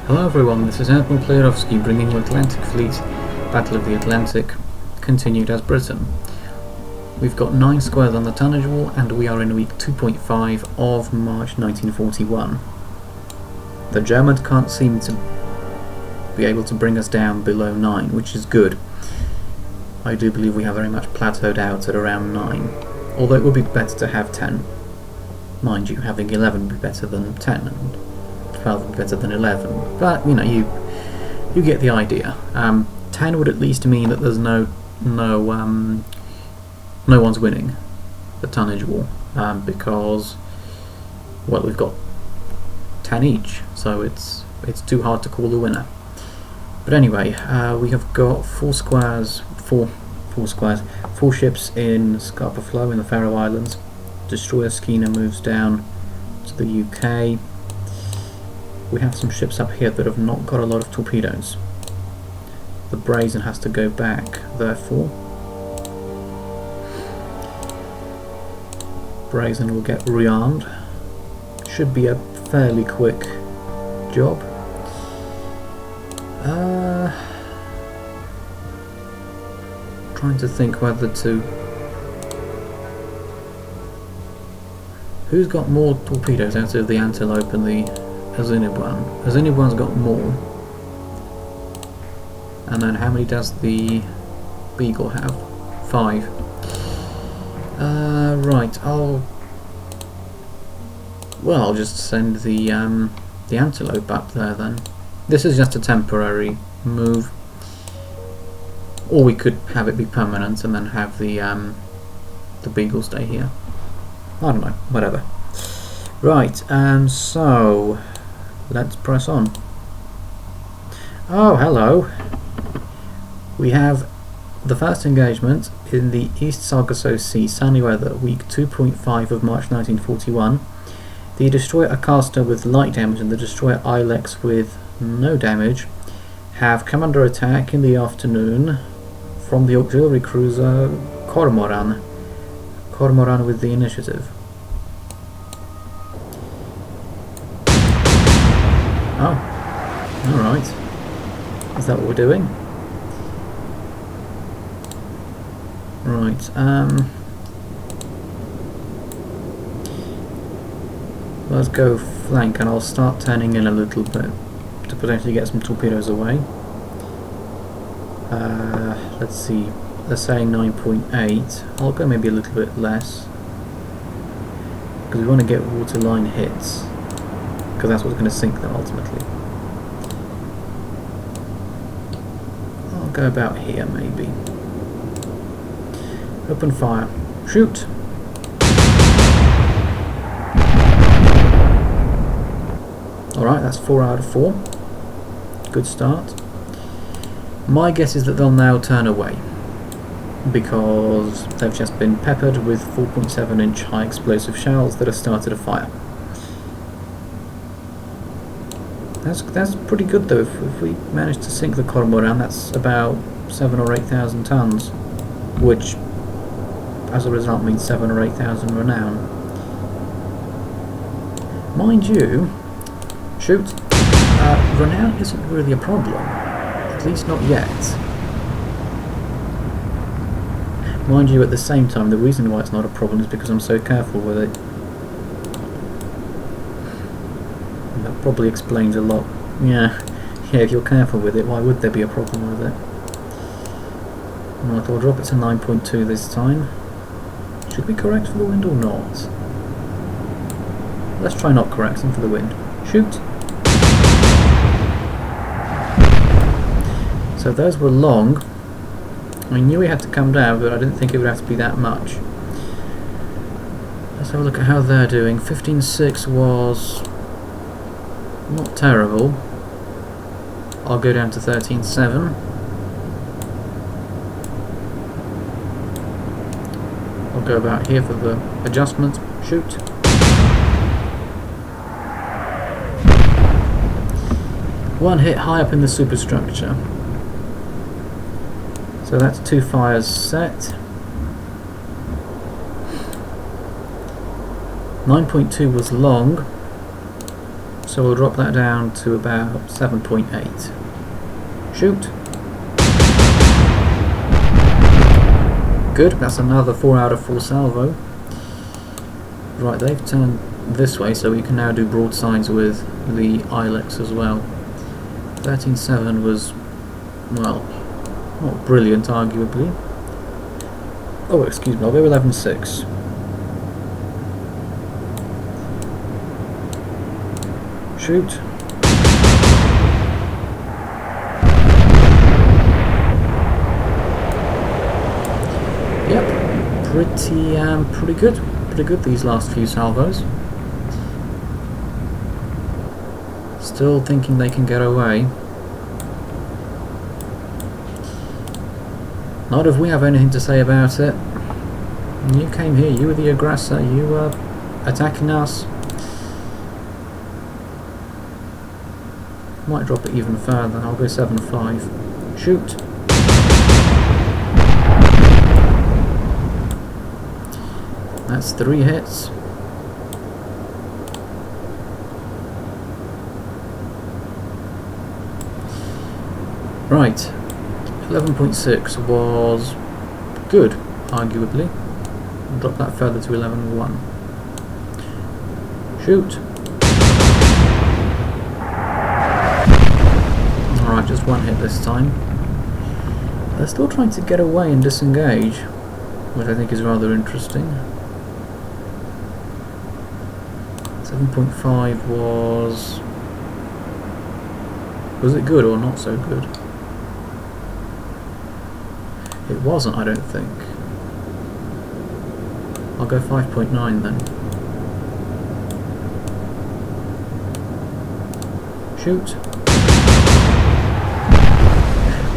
Hello everyone, this is Admiral Playerovski bringing you Atlantic Fleet, Battle of the Atlantic, continued as Britain. We've got 9 squares on the tonnage wall and we are in week 2.5 of March 1941. The Germans can't seem to be able to bring us down below 9, which is good. I do believe we have very much plateaued out at around 9, although it would be better to have 10. Mind you, having 11 would be better than 10 and 12 would be better than 11, but you know, you get the idea. 10 would at least mean that there's no one's winning the tonnage war, because, well, we've got 10 each, so it's too hard to call the winner. But anyway, we have got 4 ships in Scapa Flow in the Faroe Islands. Destroyer Skeena moves down to the UK. We have some ships up here that have not got a lot of torpedoes. The Brazen has to go back, therefore. Brazen will get rearmed. Should be a fairly quick job. Trying to think whether to... Who's got more torpedoes out of the Antelope and the Azinibwan? Azinibwan's got more. And then how many does the Beagle have? 5. Right, I'll just send the Antelope up there then. This is just a temporary move. Or we could have it be permanent and then have the Beagle stay here. I don't know, whatever. Right, so let's press on. Oh, hello. We have the first engagement in the East Sargasso Sea, sunny weather, week 2.5 of March 1941. The destroyer Acasta with light damage and the destroyer Ilex with no damage have come under attack in the afternoon from the auxiliary cruiser Cormoran. Cormoran with the initiative. Oh, alright. Is that what we're doing? Right, let's go flank and I'll start turning in a little bit to potentially get some torpedoes away. Let's see, they're saying 9.8. I'll go maybe a little bit less because we want to get waterline hits, because that's what's going to sink them ultimately. I'll go about here maybe. Open fire. Shoot! Alright, that's 4 out of 4. Good start. My guess is that they'll now turn away, because they've just been peppered with 4.7-inch high explosive shells that have started a fire. That's pretty good though. If we manage to sink the Cormoran, that's about 7,000 or 8,000 tons, which as a result means 7,000 or 8,000 renown. Mind you, shoot, renown isn't really a problem, at least not yet. Mind you, at the same time, the reason why it's not a problem is because I'm so careful with it. And that probably explains a lot. Yeah, if you're careful with it, why would there be a problem with it? Right, I'll drop it to 9.2 this time. Should we correct for the wind or not? Let's try not correcting for the wind. Shoot! So those were long. I knew we had to come down, but I didn't think it would have to be that much. Let's have a look at how they're doing. 15.6 was not terrible. I'll go down to 13.7. I'll go about here for the adjustment. Shoot. One hit high up in the superstructure. So that's 2 fires set. 9.2 was long. So we'll drop that down to about 7.8. Shoot. Good, that's another 4 out of 4 salvo. Right, they've turned this way, so we can now do broadsides with the Ilex as well. 13.7 was, well, not brilliant, arguably. Oh, excuse me, I'll go 11.6. Shoot. Yep, pretty good. Pretty good these last few salvos. Still thinking they can get away. Not if we have anything to say about it. You came here, you were the aggressor, you were attacking us. Might drop it even further, I'll go 7.5. Shoot! That's 3 hits. Right, 11.6 was good, arguably. I'll drop that further to 11.1. Shoot! Alright, just 1 hit this time. They're still trying to get away and disengage, which I think is rather interesting. 7.5 was it good or not so good? It wasn't, I don't think. I'll go 5.9 then. Shoot.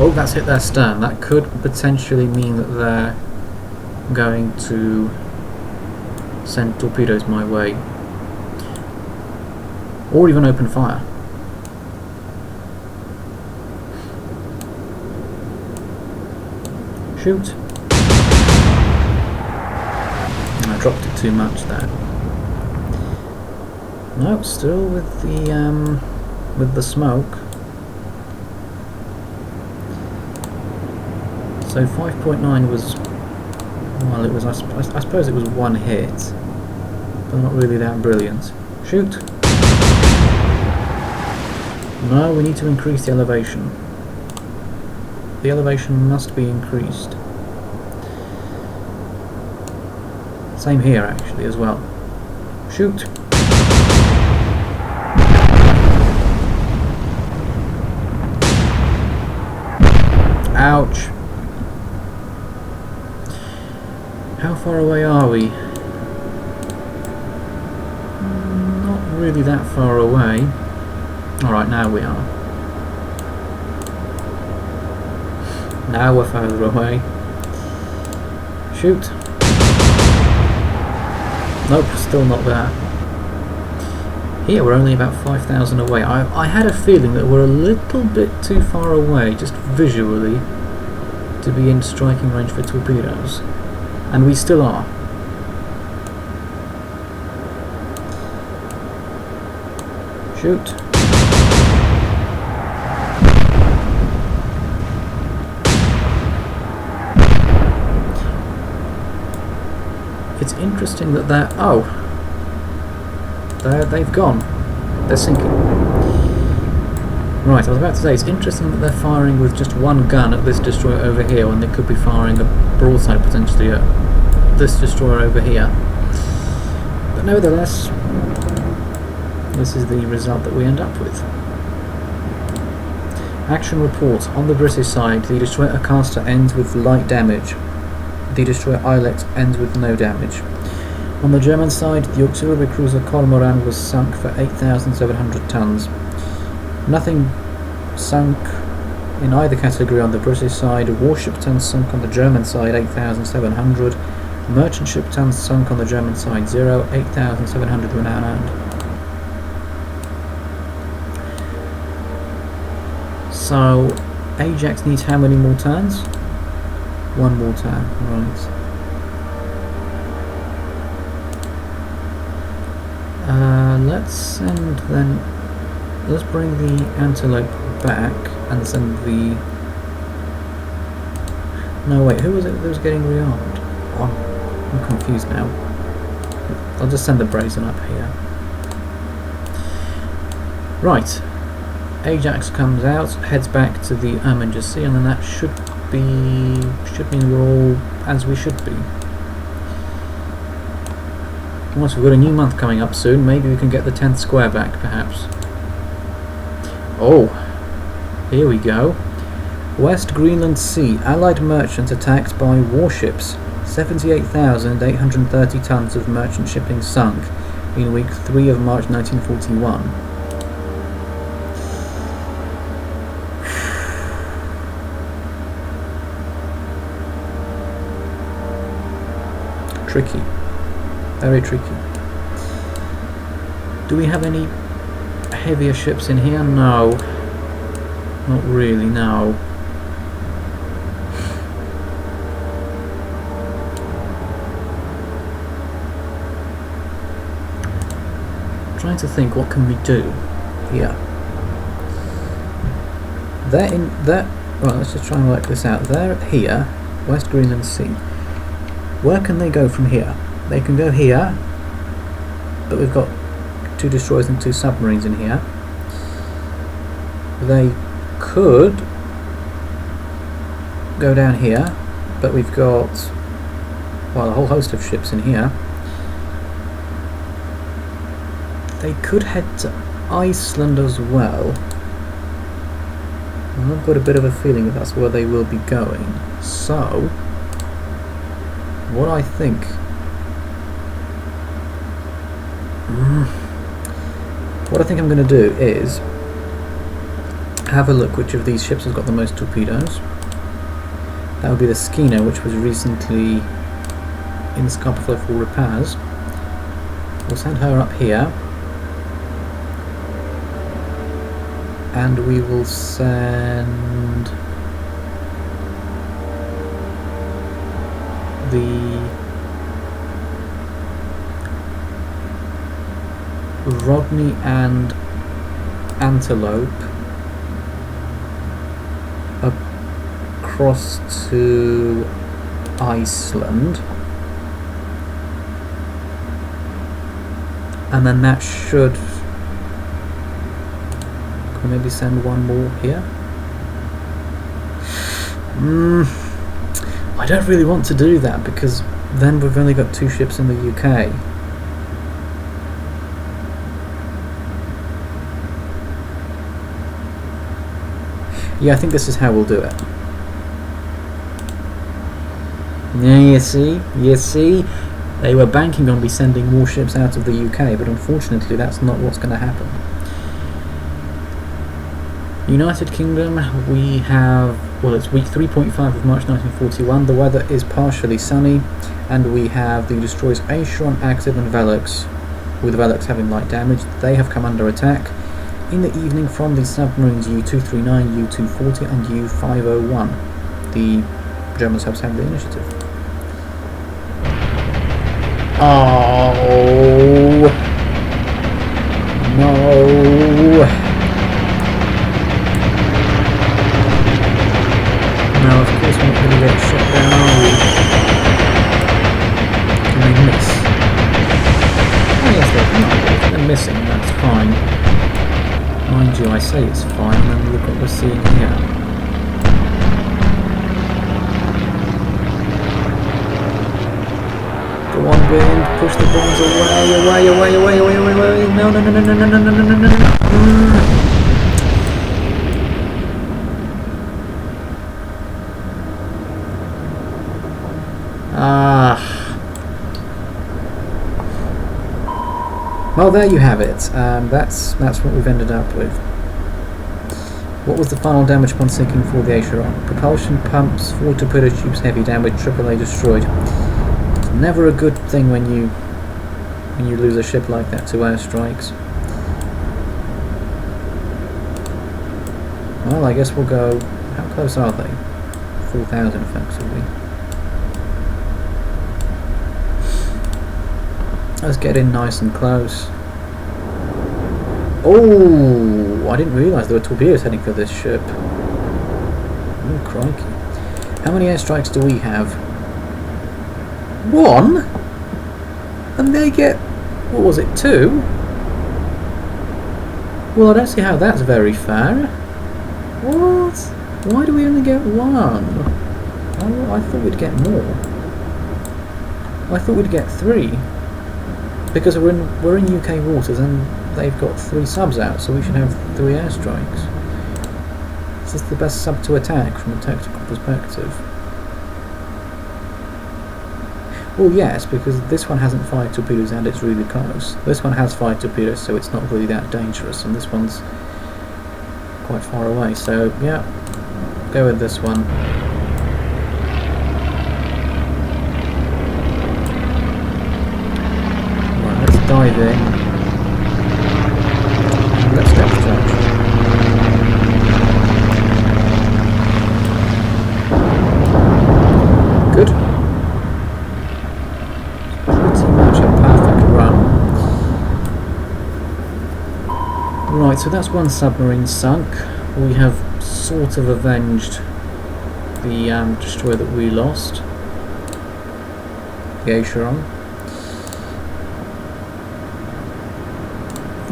Oh, that's hit their stern. That could potentially mean that they're going to send torpedoes my way. Or even open fire. Shoot. I dropped it too much there. Nope, still with the smoke. So 5.9 was, well, it was, I suppose it was 1 hit, but not really that brilliant. Shoot. No, we need to increase the elevation. The elevation must be increased. Same here, actually, as well. Shoot! Ouch! How far away are we? Not really that far away. Alright, now we are. Now we're further away. Shoot. Nope, still not there. Here we're only about 5,000 away. I had a feeling that we're a little bit too far away, just visually, to be in striking range for torpedoes. And we still are. Shoot. It's interesting that they've gone. They're sinking. Right, I was about to say, it's interesting that they're firing with just 1 gun at this destroyer over here when they could be firing a broadside potentially at this destroyer over here. But nevertheless, this is the result that we end up with. Action report. On the British side, the destroyer Acasta ends with light damage. The destroyer Ilex ends with no damage. On the German side, the auxiliary cruiser Cormoran was sunk for 8,700 tons. Nothing sunk in either category on the British side. Warship tons sunk on the German side, 8,700. Merchant ship tons sunk on the German side, 0. 8,700 were now earned. So, Ajax needs how many more turns? 1 more turn, right. Let's send then Let's bring the Antelope back and send the... No, wait, who was it that was getting rearmed? Oh, I'm confused now. I'll just send the Brazen up here. Right. Ajax comes out, heads back to the Erminger Sea, and then that should mean we're all as we should be. Once we've got a new month coming up soon, maybe we can get the 10th square back, perhaps. Oh, here we go. West Greenland Sea. Allied merchants attacked by warships. 78,830 tons of merchant shipping sunk in week 3 of March 1941. Tricky. Very tricky. Do we have any heavier ships in here? No. Not really, no. I'm trying to think, what can we do here? Well, let's just try and work this out. They're here, West Greenland Sea. Where can they go from here? They can go here, but we've got 2 destroyers and 2 submarines in here. They could go down here, but we've got, well, a whole host of ships in here. They could head to Iceland as well. And I've got a bit of a feeling that that's where they will be going. So, what I think... What I think I'm going to do is have a look which of these ships has got the most torpedoes. That would be the Skeena, which was recently in Scarborough for repairs. We'll send her up here, and we will send the Rodney and Antelope across to Iceland, and then that should... Can we maybe send one more here? I don't really want to do that, because then we've only got 2 ships in the UK. Yeah, I think this is how we'll do it. Yeah, you see, they were banking on me sending warships out of the UK, but unfortunately that's not what's going to happen. United Kingdom, we have, well, it's week 3.5 of March 1941, the weather is partially sunny, and we have the destroyers Acheron, Active and Velux, with Velux having light damage. They have come under attack in the evening from the submarines U-239, U-240 and U-501. The Germans have had the initiative. Oh no! Now of course we're not going to get shot down, are we? Can they miss? Oh yes, they're missing, that's fine. Mind you, I say it's fine, and then look what we're seeing here. Go on, wind, push the bombs away. No. Well, there you have it. That's what we've ended up with. What was the final damage upon sinking for the Acheron? Propulsion pumps, 4 torpedo tubes, heavy damage, AAA destroyed. It's never a good thing when you lose a ship like that to airstrikes. Well, I guess we'll go... How close are they? 4,000 effectively. Let's get in nice and close. Oh! Oh, I didn't realise there were torpedoes heading for this ship. Oh, crikey. How many airstrikes do we have? 1? And they get, what was it, 2? Well, I don't see how that's very fair. What? Why do we only get 1? I thought we'd get more. I thought we'd get 3. Because we're in UK waters and they've got 3 subs out, so we should have 3 airstrikes. Is this the best sub to attack from a tactical perspective? Well, yes, because this one hasn't fired torpedoes and it's really close. This one has fired torpedoes, so it's not really that dangerous, and this one's quite far away, so yeah, go with this one. Right, let's dive in. Let's extract. Good. Pretty much a perfect run. Right, so that's one submarine sunk. We have sort of avenged the destroyer that we lost, the Acheron.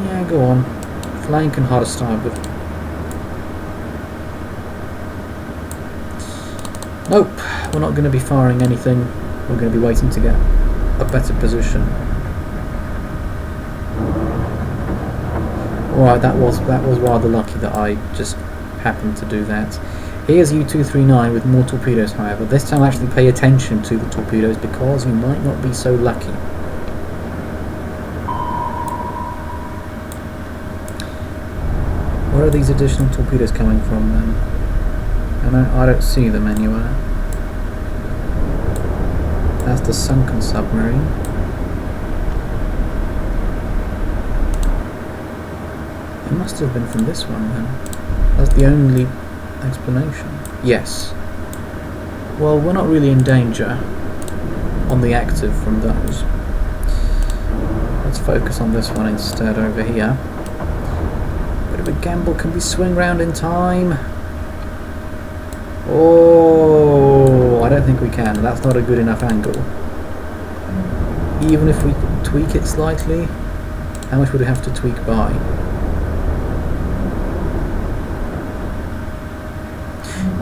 Yeah, go on. Flank and hard starboard. Nope, we're not going to be firing anything. We're going to be waiting to get a better position. Right, that was rather lucky that I just happened to do that. Here's U-239 with more torpedoes, however. This time actually pay attention to the torpedoes because you might not be so lucky. Where are these additional torpedoes coming from then? I don't see them anywhere. That's the sunken submarine. It must have been from this one then. That's the only explanation. Yes. Well, we're not really in danger on the active from those. Let's focus on this one instead over here. Bit of a gamble. Can we swing round in time? Oh, I don't think we can. That's not a good enough angle. Even if we tweak it slightly, how much would it have to tweak by?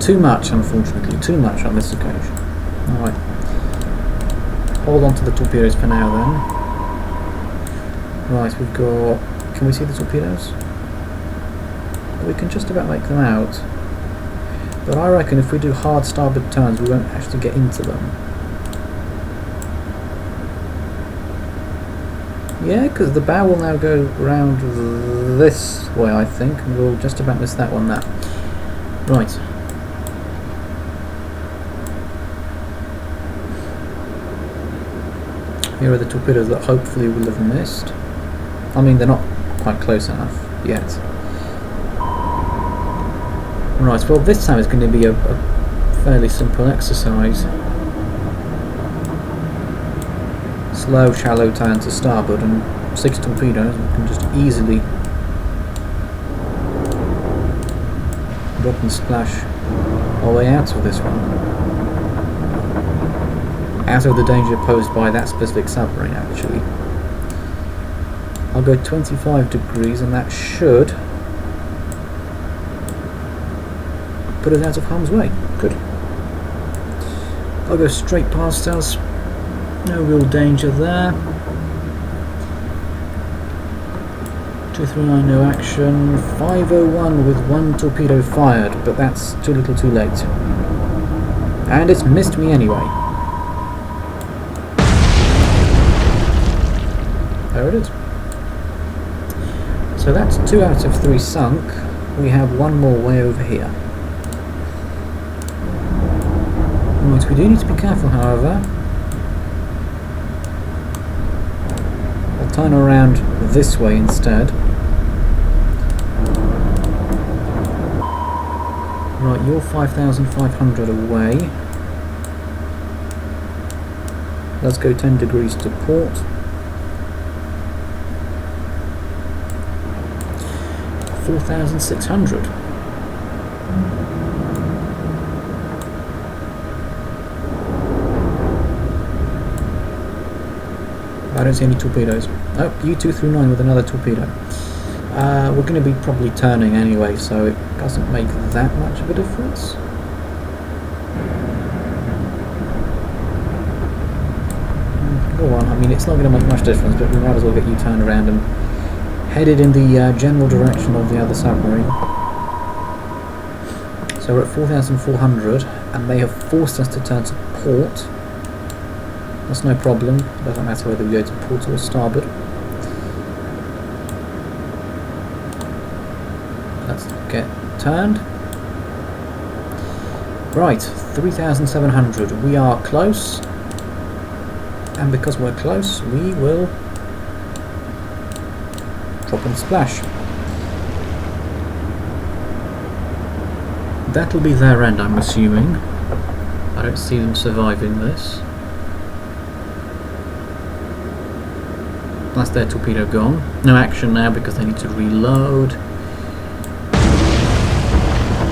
Too much, unfortunately. Too much on this occasion. Alright. Hold on to the torpedoes for now then. Right, we've got... Can we see the torpedoes? We can just about make them out. But I reckon if we do hard starboard turns, we won't actually get into them. Yeah, because the bow will now go round this way, I think, and we'll just about miss that one there. Right. Here are the torpedoes that hopefully we'll have missed. I mean, they're not quite close enough yet. Right, well this time it's going to be a fairly simple exercise. Slow, shallow turn to starboard and 6 torpedoes. We can just easily drop and splash our way out of this one. Out of the danger posed by that specific submarine, actually. I'll go 25 degrees and that should put us out of harm's way. Good. I'll go straight past us. No real danger there. 239 no action. 501 with 1 torpedo fired, but that's too little too late. And it's missed me anyway. There it is. So that's 2 out of 3 sunk. We have 1 more way over here. Right, we do need to be careful, however. I'll turn around this way instead. Right, you're 5,500 away. Let's go 10 degrees to port. 4,600. I don't see any torpedoes. Oh, U-239 with another torpedo. We're going to be probably turning anyway, so it doesn't make that much of a difference. Go on, I mean it's not going to make much difference, but we might as well get you turned around and headed in the general direction of the other submarine. So we're at 4,400 and they have forced us to turn to port. That's no problem, doesn't matter whether we go to port or starboard. Let's get turned. Right, 3,700, we are close. And because we're close, we will drop and splash. That'll be their end, I'm assuming. I don't see them surviving this. That's their torpedo gone. No action now because they need to reload.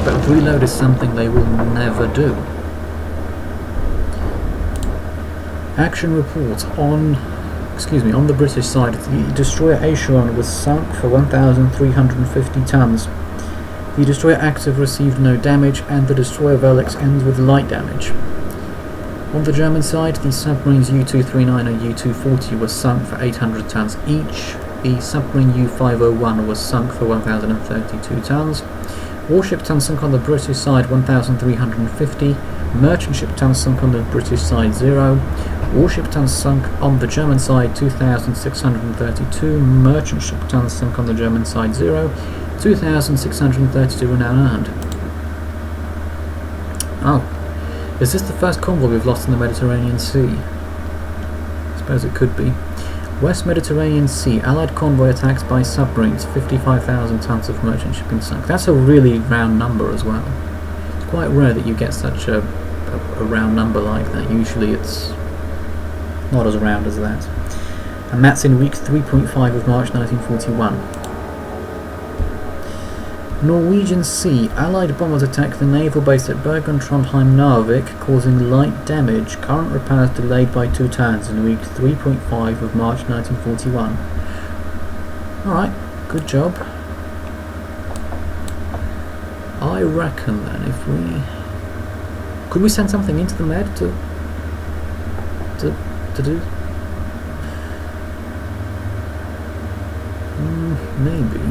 But reload is something they will never do. Action report on the British side. The destroyer Acheron was sunk for 1,350 tons. The destroyer Active received no damage, and the destroyer Velix ends with light damage. On the German side, the submarines U-239 and U-240 were sunk for 800 tons each. The submarine U-501 was sunk for 1,032 tons. Warship tons sunk on the British side 1,350. Merchant ship tons sunk on the British side 0. Warship tons sunk on the German side 2,632. Merchant ship tons sunk on the German side 0. 2,632 are now earned. Oh. Is this the first convoy we've lost in the Mediterranean Sea? I suppose it could be. West Mediterranean Sea, Allied convoy attacks by submarines, 55,000 tons of merchant shipping sunk. That's a really round number as well. It's quite rare that you get such a round number like that. Usually it's not as round as that. And that's in week 3.5 of March 1941. Norwegian Sea, Allied bombers attack the naval base at Bergen Trondheim Narvik, causing light damage. Current repairs delayed by 2 turns in week 3.5 of March 1941. Alright, good job. I reckon then if we... Could we send something into the Med to do? Maybe.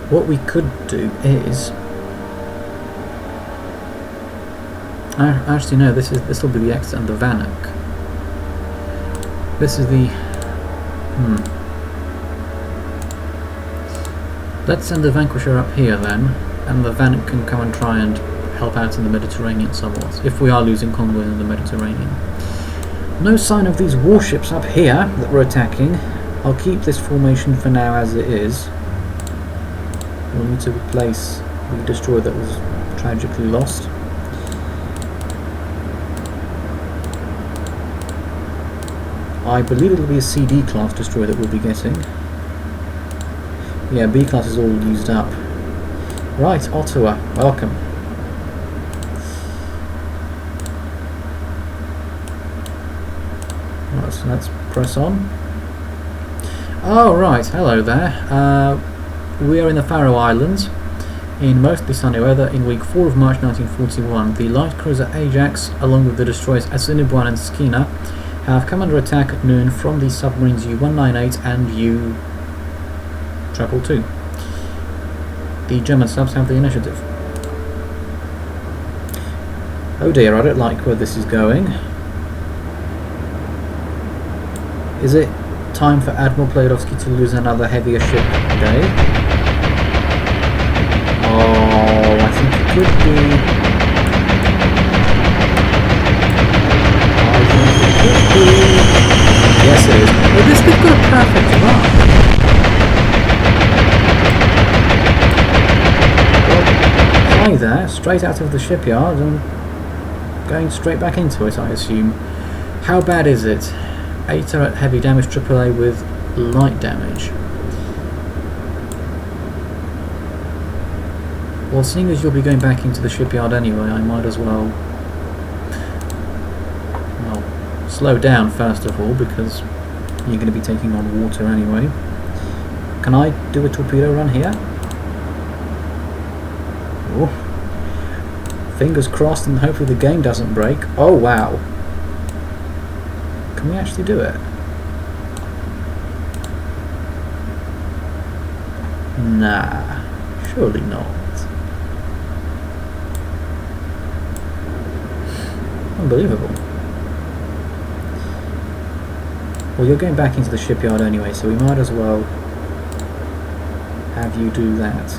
What we could do is... Actually no, this will be the X and the Vanek. This is the... Let's send the Vanquisher up here then, and the Vanek can come and try and help out in the Mediterranean somewhat, if we are losing convoys in the Mediterranean. No sign of these warships up here that we're attacking. I'll keep this formation for now as it is. We'll need to replace the destroyer that was tragically lost. I believe it'll be a CD class destroyer that we'll be getting. Yeah, B class is all used up. Right, Ottawa, welcome. Right, so let's press on. Oh right, hello there. We are in the Faroe Islands, in mostly sunny weather, in week 4 of March 1941. The light cruiser Ajax, along with the destroyers Assiniboine and Skina, have come under attack at noon from the submarines U-198 and U-222. The German subs have the initiative. Oh dear, I don't like where this is going. Is it time for Admiral Playerovski to lose another heavier ship day? Oh, I think it could be. I think it could be. Yes, it is. Well, this could got a perfect run. Well, hi there, straight out of the shipyard and going straight back into it, I assume. How bad is it? 8 are at heavy damage, AAA with light damage. Well, seeing as you'll be going back into the shipyard anyway, I might as well slow down first of all, because you're going to be taking on water anyway. Can I do a torpedo run here? Oh. Fingers crossed, and hopefully the game doesn't break. Oh wow. Can we actually do it? Nah, surely not. Unbelievable. Well, you're going back into the shipyard anyway, so we might as well have you do that.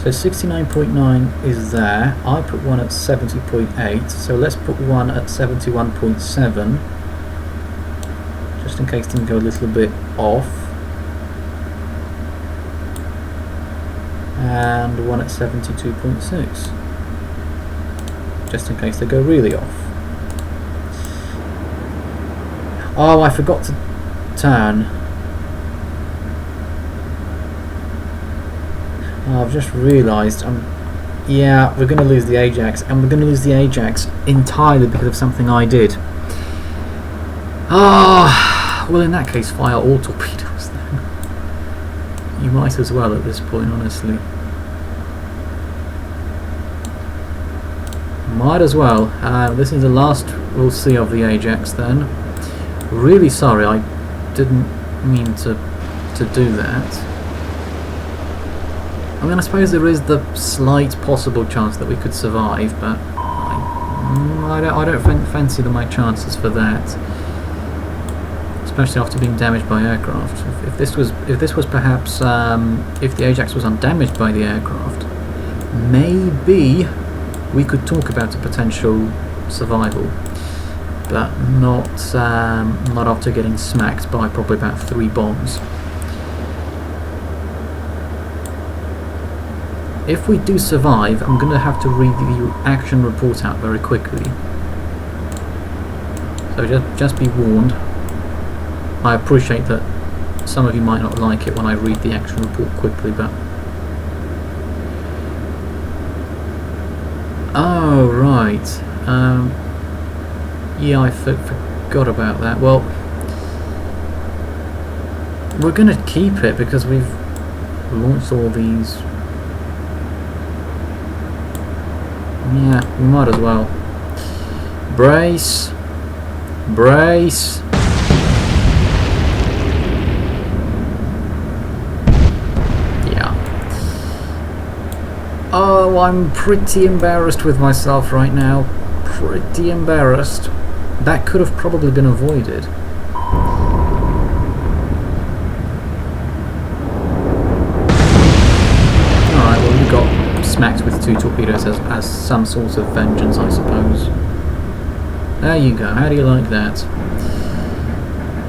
So 69.9 is there. I put one at 70.8, so let's put one at 71.7, just in case things go a little bit off. And one at 72.6, just in case they go really off. Oh, I forgot to turn. Oh, I've just realised. Yeah, we're going to lose the Ajax, and we're going to lose the Ajax entirely because of something I did. Ah, well, in that case, fire all torpedoes then. You might as well at this point, honestly. Might as well. This is the last we'll see of the Ajax then. Really sorry, I didn't mean to do that. I mean, I suppose there is the slight possible chance that we could survive, but I don't fancy my chances for that, especially after being damaged by aircraft. If this was perhaps if the Ajax was undamaged by the aircraft, maybe we could talk about a potential survival, but not after getting smacked by probably about 3 bombs. If we do survive, I'm going to have to read the action report out very quickly. So just be warned. I appreciate that some of you might not like it when I read the action report quickly, but... Oh, right. Yeah, I forgot about that. Well, we're going to keep it because we've launched all these... Yeah, we might as well. Brace. Brace. Yeah. Oh, I'm pretty embarrassed with myself right now. Pretty embarrassed. That could have probably been avoided. Alright, well, we got smacked with 2 torpedoes as some sort of vengeance, I suppose. There you go, how do you like that?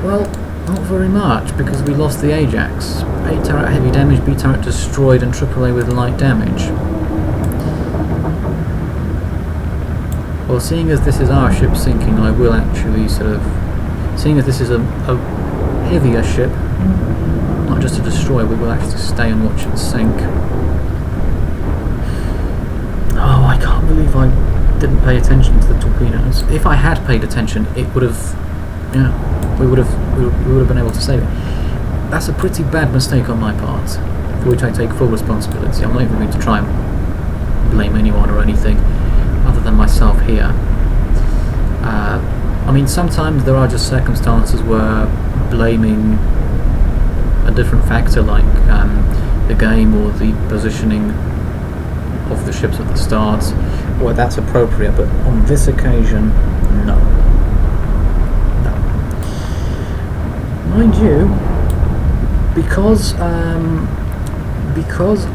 Well, not very much, because we lost the Ajax. A turret heavy damage, B turret destroyed, and AAA with light damage. Well, seeing as this is our ship sinking, I will actually sort of... Seeing as this is a heavier ship, not just a destroyer, we will actually stay and watch it sink. Oh, I can't believe I didn't pay attention to the torpedoes. If I had paid attention, it would have... Yeah, we would have been able to save it. That's a pretty bad mistake on my part, for which I take full responsibility. I'm not even going to try and blame anyone or anything other than myself here. I mean, sometimes there are just circumstances where blaming a different factor, like the game or the positioning of the ships at the start, well, that's appropriate, but on this occasion, no. No. Mind you, because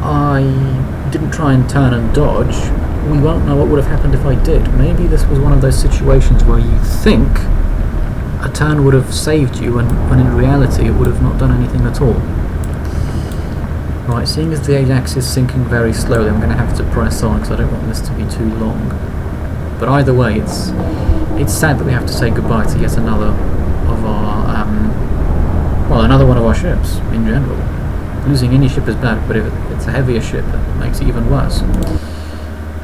I didn't try and turn and dodge, we won't know what would have happened if I did. Maybe this was one of those situations where you think a turn would have saved you, when in reality it would have not done anything at all. Right, seeing as the Ajax is sinking very slowly, I'm going to have to press on because I don't want this to be too long. But either way, it's sad that we have to say goodbye to yet another of our, well, another one of our ships in general. Losing any ship is bad, but if it's a heavier ship, that makes it even worse.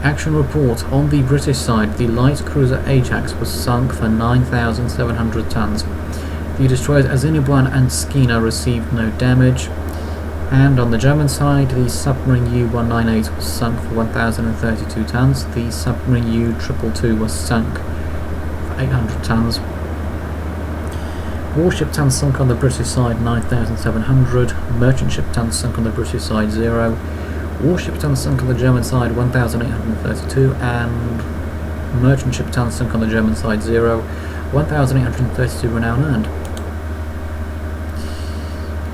Action report. On the British side, the light cruiser Ajax was sunk for 9,700 tons. The destroyers Azerbaiyjan and Skina received no damage. And on the German side, the submarine U-198 was sunk for 1,032 tons. The submarine U-222 was sunk for 800 tons. Warship tons sunk on the British side 9,700. Merchant ship tons sunk on the British side 0. Warship tons sunk on the German side 1,832, and merchant ship tons sunk on the German side 0. 1,832 renown earned.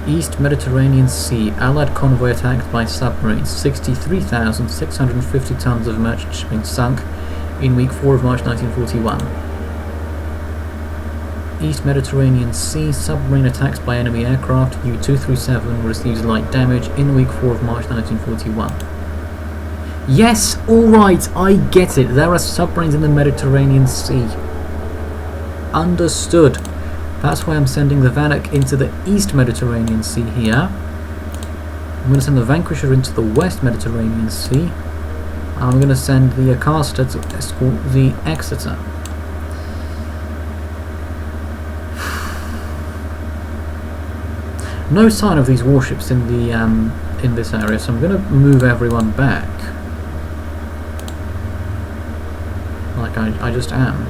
East Mediterranean Sea. Allied convoy attacked by submarines. 63,650 tons of merchant shipping sunk in week 4 of March 1941. East Mediterranean Sea. Submarine attacks by enemy aircraft. U-237 receives light damage in week 4 of March 1941. Yes, alright, I get it. There are submarines in the Mediterranean Sea. Understood. That's why I'm sending the Vanek into the East Mediterranean Sea here. I'm going to send the Vanquisher into the West Mediterranean Sea. I'm going to send the Acasta to escort the Exeter. No sign of these warships in the in this area, so I'm going to move everyone back. Like I just am.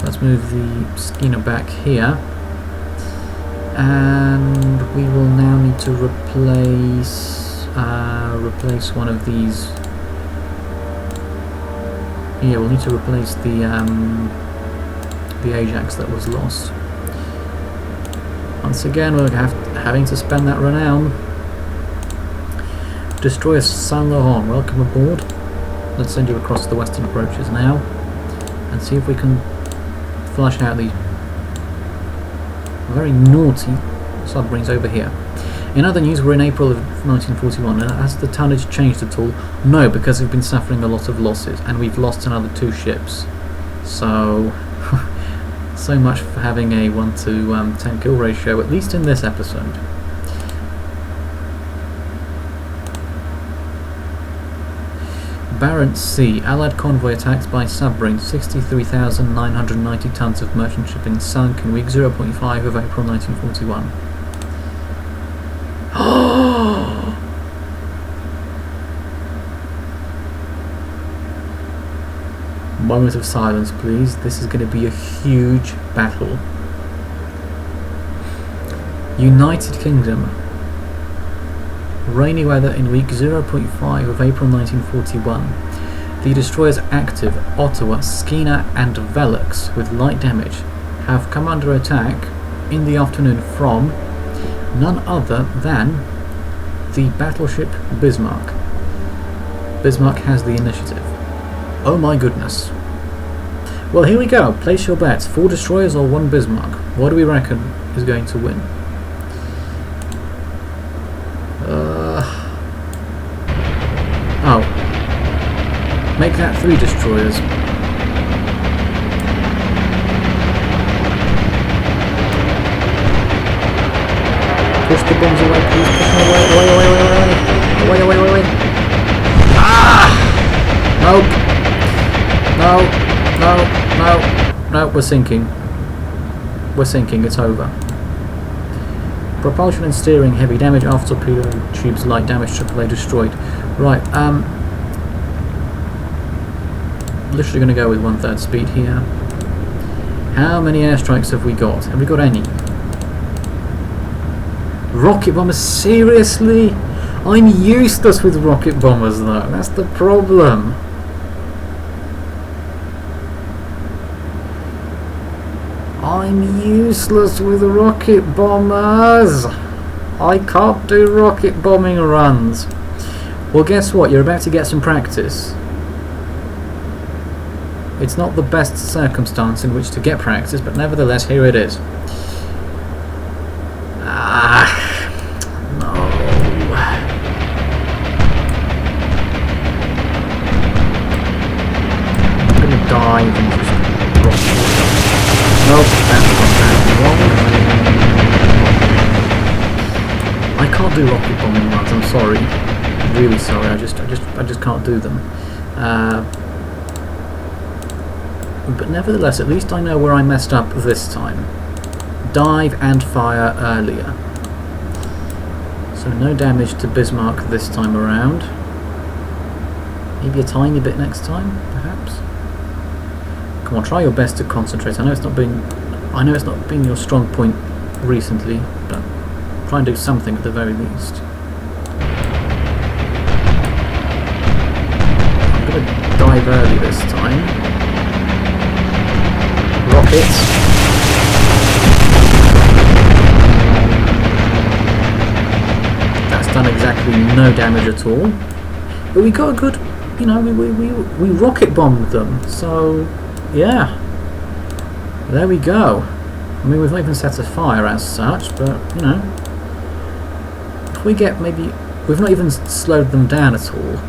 Let's move the Skina back here, and we will now need to replace one of these. Yeah, we'll need to replace the Ajax that was lost. Once again, we're having to spend that renown. Destroyer Saint Laurent, welcome aboard. Let's send you across the western approaches now, and see if we can flush out the very naughty submarines over here. In other news, we're in April of 1941, and has the tonnage changed at all? No, because we've been suffering a lot of losses, and we've lost another 2 ships. So, so much for having a 1 to 10 kill ratio, at least in this episode. Barents Sea. Allied convoy attacks by submarines. 63,990 tons of merchant shipping sunk in week 0.5 of April 1941. Moment of silence, please. This is going to be a huge battle. United Kingdom. Rainy weather in week 0.5 of April 1941. The destroyers active, Ottawa, Skina and Velux, with light damage, have come under attack in the afternoon from none other than the battleship Bismarck. Bismarck has the initiative. Oh my goodness. Well, here we go. Place your bets. 4 destroyers or 1 Bismarck? What do we reckon is going to win? Oh. Make that 3 destroyers. Push the bombs away, please. Push them away, away. Ah! Nope. No, we're sinking. We're sinking, it's over. Propulsion and steering, heavy damage. Aft torpedo tubes, light damage. AAA destroyed. Right, literally going to go with 1/3 speed here. How many airstrikes have we got? Have we got any? Rocket bombers? Seriously? I'm useless with rocket bombers though, that's the problem. I'm useless with rocket bombers. I can't do rocket bombing runs. Well, guess what? You're about to get some practice. It's not the best circumstance in which to get practice, but nevertheless, here it is. No. I'm gonna dive and just drop. Nope, that's not wrong. I I can't do rocket bombing runs. I'm sorry, really sorry. I just can't do them. But nevertheless, at least I know where I messed up this time. Dive and fire earlier. So no damage to Bismarck this time around. Maybe a tiny bit next time, perhaps. Come on, try your best to concentrate. I know it's not been your strong point recently, but try and do something at the very least. I'm going to dive early this time. Rockets. That's done exactly no damage at all. But we got a good, you know, we rocket bombed them. So yeah, there we go. I mean, we've not even set a fire as such, but you know, if we get maybe, we've not even slowed them down at all.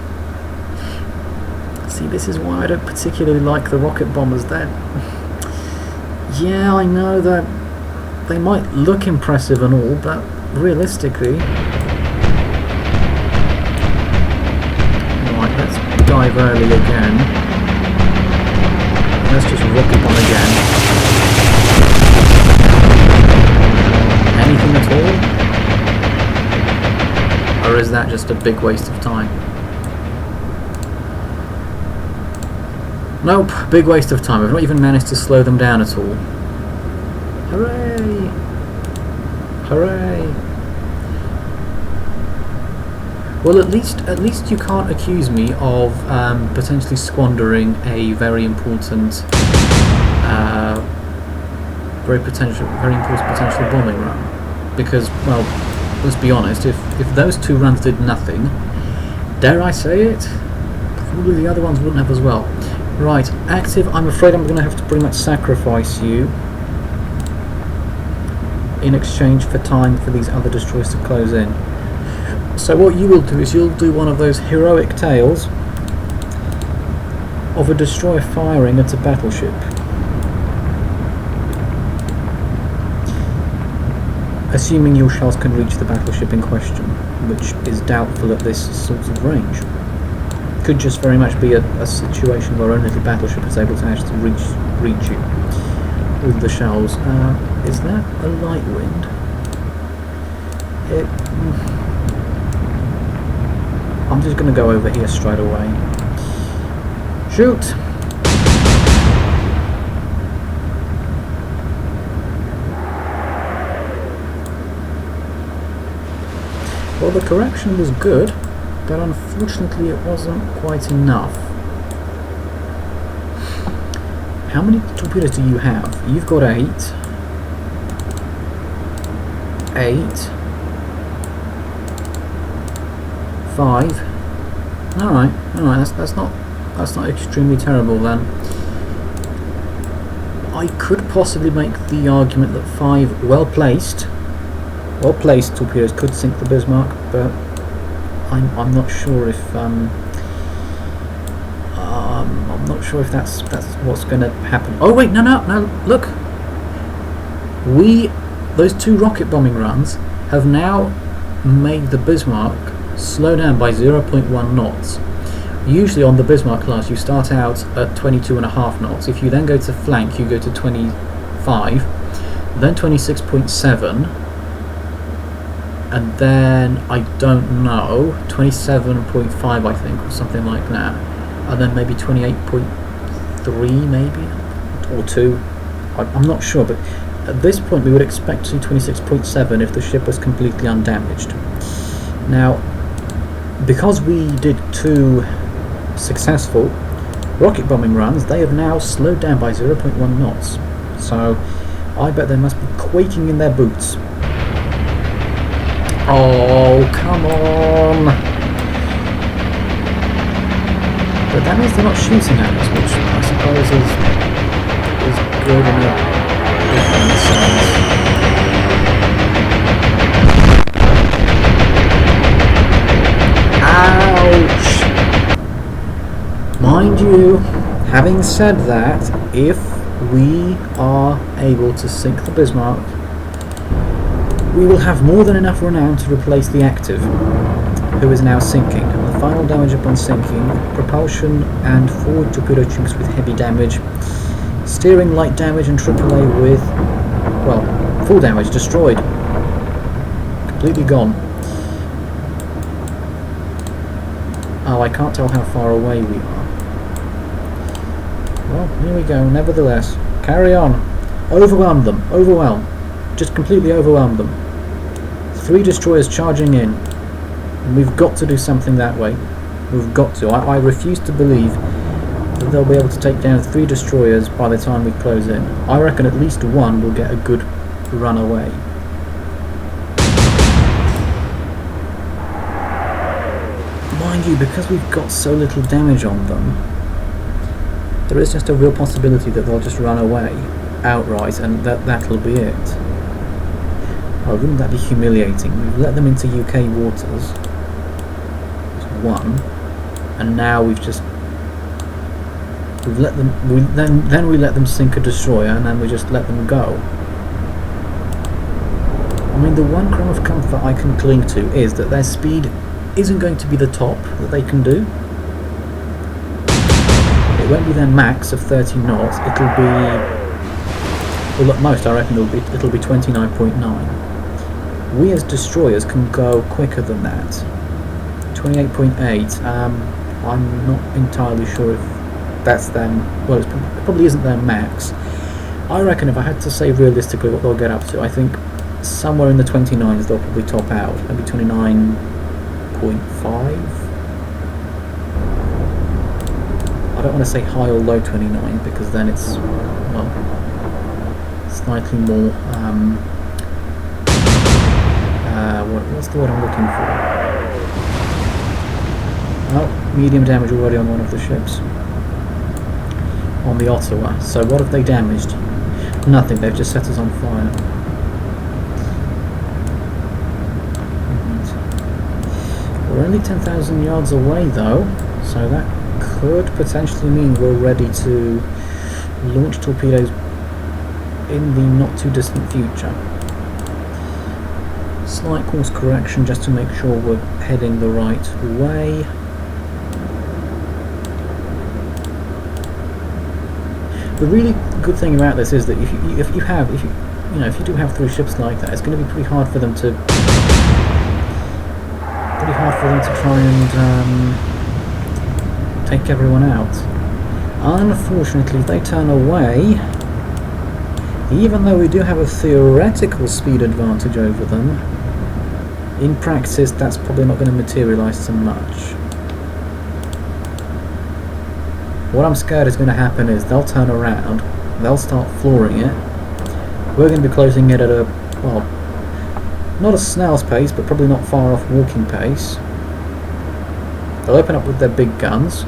See, this is why I don't particularly like the rocket bombers. That, yeah, I know that they might look impressive and all, but realistically, right, let's dive early again. Let's just rocket bomb again. Anything at all? Or is that just a big waste of time? Nope, big waste of time. We've not even managed to slow them down at all. Hooray! Hooray! Well, at least you can't accuse me of potentially squandering a very important, very important potential bombing run. Because, well, let's be honest. If those two runs did nothing, dare I say it, probably the other ones wouldn't have as well. Right, active. I'm afraid I'm going to have to pretty much sacrifice you in exchange for time for these other destroyers to close in. So what you will do is you'll do one of those heroic tales of a destroyer firing at a battleship. Assuming your shells can reach the battleship in question, which is doubtful at this sort of range. Could just very much be a situation where only the battleship is able to actually reach you with the shells. Is that a light wind? I'm just going to go over here straight away. Shoot! Well, the correction was good, but unfortunately it wasn't quite enough. How many torpedoes do you have? You've got 8. 8. 5. Alright, that's not extremely terrible then. I could possibly make the argument that 5 well placed torpedoes could sink the Bismarck, but I'm not sure if I'm not sure if that's what's going to happen. Oh wait, no, look. Those 2 rocket bombing runs have now made the Bismarck slow down by 0.1 knots. Usually on the Bismarck class you start out at 22.5 knots. If you then go to flank, you go to 25, then 26.7, and then I don't know, 27.5 I think, or something like that, and then maybe 28.3 maybe, or 2. I'm not sure, but at this point we would expect to see 26.7 if the ship was completely undamaged. Now, because we did 2 successful rocket bombing runs, they have now slowed down by 0.1 knots. So I bet they must be quaking in their boots. Oh, come on! But that means they're not shooting at us, which I suppose is good in a different sense. Ouch! Mind you, having said that, if we are able to sink the Bismarck, We will have more than enough renown to replace the active, who is now sinking. The final damage upon sinking, propulsion and forward torpedo tubes with heavy damage, steering light damage and AAA with, well, full damage, destroyed. Completely gone. Oh, I can't tell how far away we are. Well, here we go, nevertheless. Carry on. Overwhelm them. Overwhelm. Just completely overwhelm them. 3 destroyers charging in. And we've got to do something that way. We've got to. I refuse to believe that they'll be able to take down 3 destroyers by the time we close in. I reckon at least one will get a good run away. Mind you, because we've got so little damage on them, there is just a real possibility that they'll just run away outright, and that'll be it. Oh, wouldn't that be humiliating? We've let them into UK waters. That's 1, and now we've let them. Then we let them sink a destroyer, and then we just let them go. I mean, the one crumb of comfort I can cling to is that their speed isn't going to be the top that they can do. It won't be their max of 30 knots. It'll be, well, at most I reckon it'll be 29.9. We as destroyers can go quicker than that. 28.8. I'm not entirely sure if that's them. Well, it probably isn't their max. I reckon if I had to say realistically what they'll get up to, I think somewhere in the 29s they'll probably top out. Maybe 29.5. I don't want to say high or low 29 because then it's, well, slightly more, what's the word I'm looking for? Oh, medium damage already on one of the ships. On the Ottawa. So what have they damaged? Nothing, they've just set us on fire. We're only 10,000 yards away though, so that could potentially mean we're ready to launch torpedoes in the not too distant future. Slight course correction just to make sure we're heading the right way. The really good thing about this is that if you do have 3 ships like that, it's going to be pretty hard for them to try and take everyone out. Unfortunately, if they turn away, even though we do have a theoretical speed advantage over them, in practice that's probably not going to materialise so much. What I'm scared is going to happen is they'll turn around, they'll start flooring it, we're going to be closing it at a, well, not a snail's pace, but probably not far off walking pace. They'll open up with their big guns.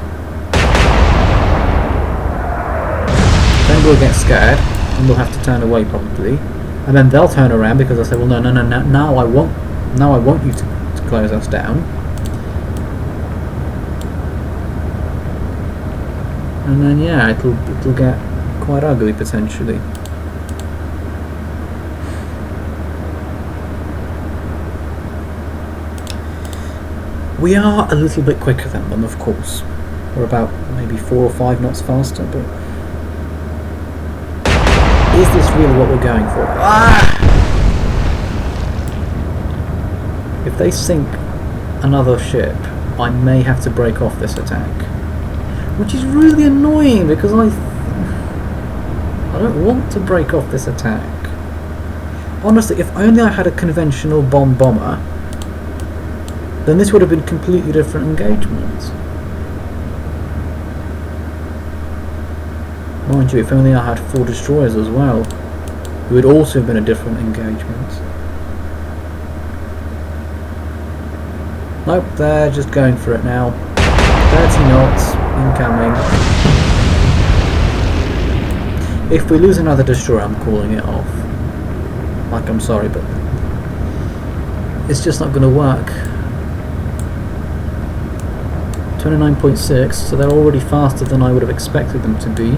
Then we'll get scared, and we'll have to turn away probably. And then they'll turn around because they'll say, well, no, now I want you to close us down. And then yeah, it'll get quite ugly potentially. We are a little bit quicker than them, of course. We're about maybe 4 or 5 knots faster, but is this really what we're going for? Ah! If they sink another ship, I may have to break off this attack. Which is really annoying because I don't want to break off this attack. Honestly, if only I had a conventional bomber, then this would have been completely different engagement. Mind you, if only I had 4 destroyers as well, it would also have been a different engagement. Nope, they're just going for it now. 30 knots, incoming. If we lose another destroyer, I'm calling it off. Like, I'm sorry, but it's just not going to work. 29.6, so they're already faster than I would have expected them to be.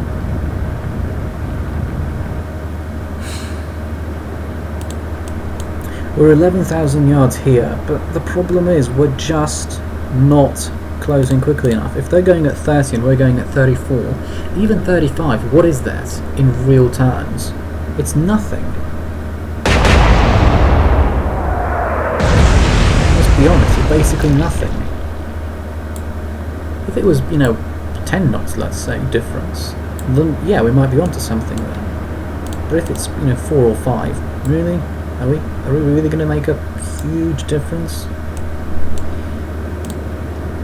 We're 11,000 yards here, but the problem is we're just not closing quickly enough. If they're going at 30 and we're going at 34, even 35, what is that in real terms? It's nothing. Let's be honest, it's basically nothing. If it was, 10 knots, let's say, difference, then yeah, we might be onto something there. But if it's, 4 or 5, really? Are we really going to make a huge difference?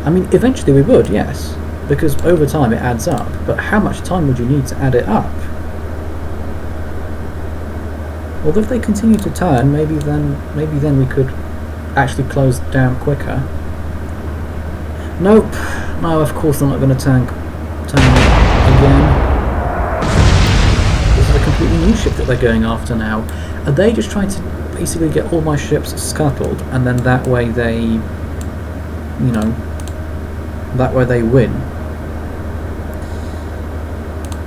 I mean, eventually we would, yes, because over time it adds up. But how much time would you need to add it up? Well, if they continue to turn, maybe then we could actually close down quicker. Nope. No, of course they're not going to turn again. This is a completely new ship that they're going after now. Are they just trying to basically get all my ships scuttled, and then that way they, that way they win?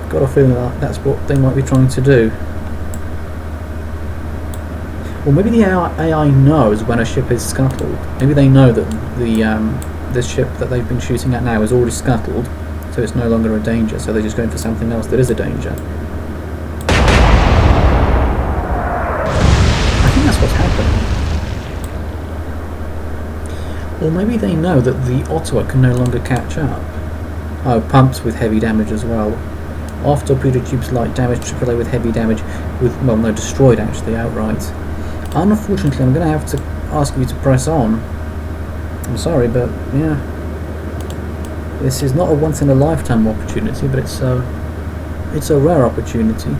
Got a feeling that that's what they might be trying to do. Well, maybe the AI knows when a ship is scuttled. Maybe they know that the ship that they've been shooting at now is already scuttled, so it's no longer a danger, so they're just going for something else that is a danger. I think that's what's happening. Or maybe they know that the Ottawa can no longer catch up. Oh, pumps with heavy damage as well. Off torpedo tubes, light damage, AAA with heavy damage, well, no, destroyed actually outright. Unfortunately, I'm going to have to ask you to press on. I'm sorry, but yeah, this is not a once-in-a-lifetime opportunity, but it's a rare opportunity.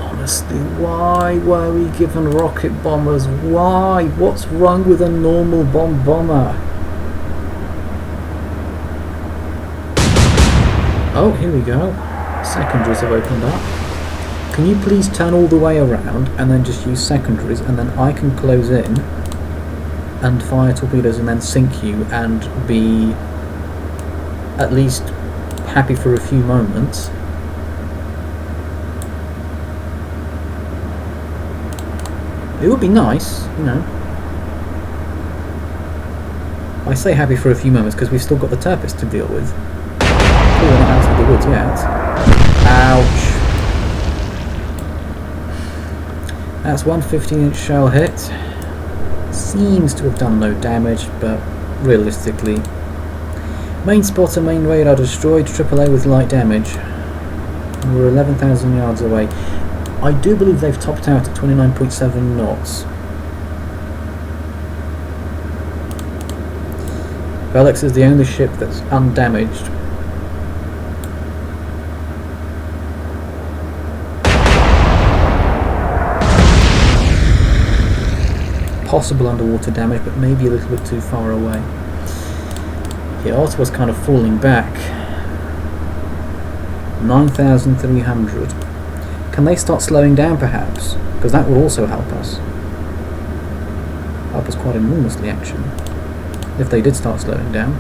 Honestly, why were we given rocket bombers? Why? What's wrong with a normal bomber? Oh, here we go. Secondaries have opened up. Can you please turn all the way around and then just use secondaries, and then I can close in and fire torpedoes and then sink you and be at least happy for a few moments. It would be nice, I say happy for a few moments because we've still got the Turpist to deal with. We're not out of the woods yet. Ouch. That's one 15-inch shell hit. Seems to have done no damage, but realistically. Main spotter, main radar destroyed, AAA with light damage. We're 11,000 yards away. I do believe they've topped out at 29.7 knots. Velix is the only ship that's undamaged. Possible underwater damage, but maybe a little bit too far away. Yeah, Ottawa's kind of falling back. 9,300. Can they start slowing down perhaps? Because that will also help us. Help us quite enormously actually. If they did start slowing down.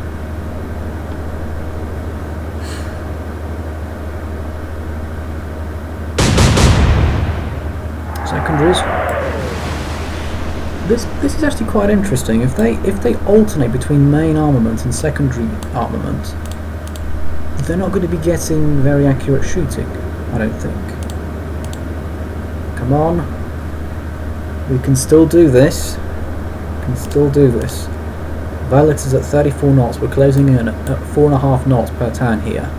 Secondaries. This is actually quite interesting. If they alternate between main armament and secondary armament, they're not going to be getting very accurate shooting, I don't think. Come on. We can still do this. Violex is at 34 knots. We're closing in at 4.5 knots per turn here.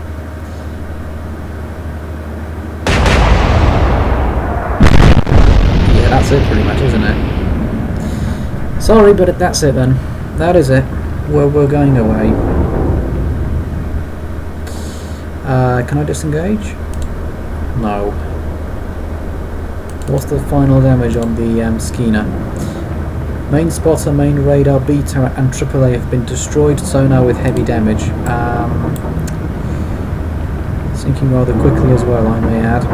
Yeah, that's it pretty much, isn't it? Sorry, but that's it then. That is it. We're going away. Can I disengage? No. What's the final damage on the Skeena? Main spotter, main radar, B turret and AAA have been destroyed. Sonar with heavy damage. Sinking rather quickly as well, I may add.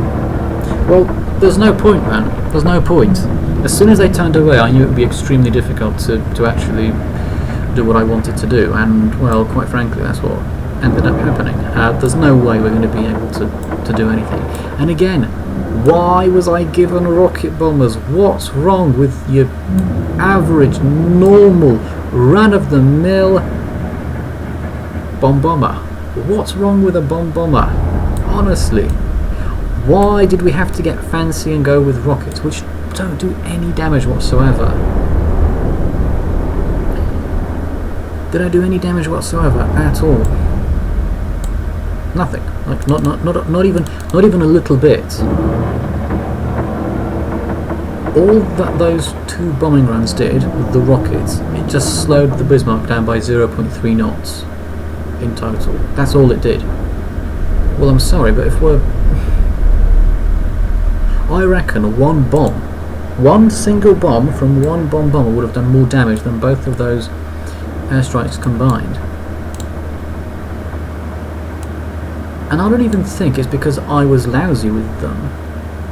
Well, there's no point, man. There's no point. As soon as they turned away, I knew it would be extremely difficult to actually do what I wanted to do, and, well, quite frankly, that's what ended up happening. There's no way we're going to be able to do anything. And again, Why was I given rocket bombers? What's wrong with your average, normal, run-of-the-mill bomb bomber? What's wrong with a bomb bomber? Honestly. Why did we have to get fancy and go with rockets, which don't do any damage whatsoever? They don't do any damage whatsoever at all. Nothing. Like not even a little bit. All that those 2 bombing runs did with the rockets, it just slowed the Bismarck down by 0.3 knots in total. That's all it did. Well, I'm sorry, but if we're... I reckon one single bomb from one bomb bomber would have done more damage than both of those airstrikes combined. And I don't even think it's because I was lousy with them.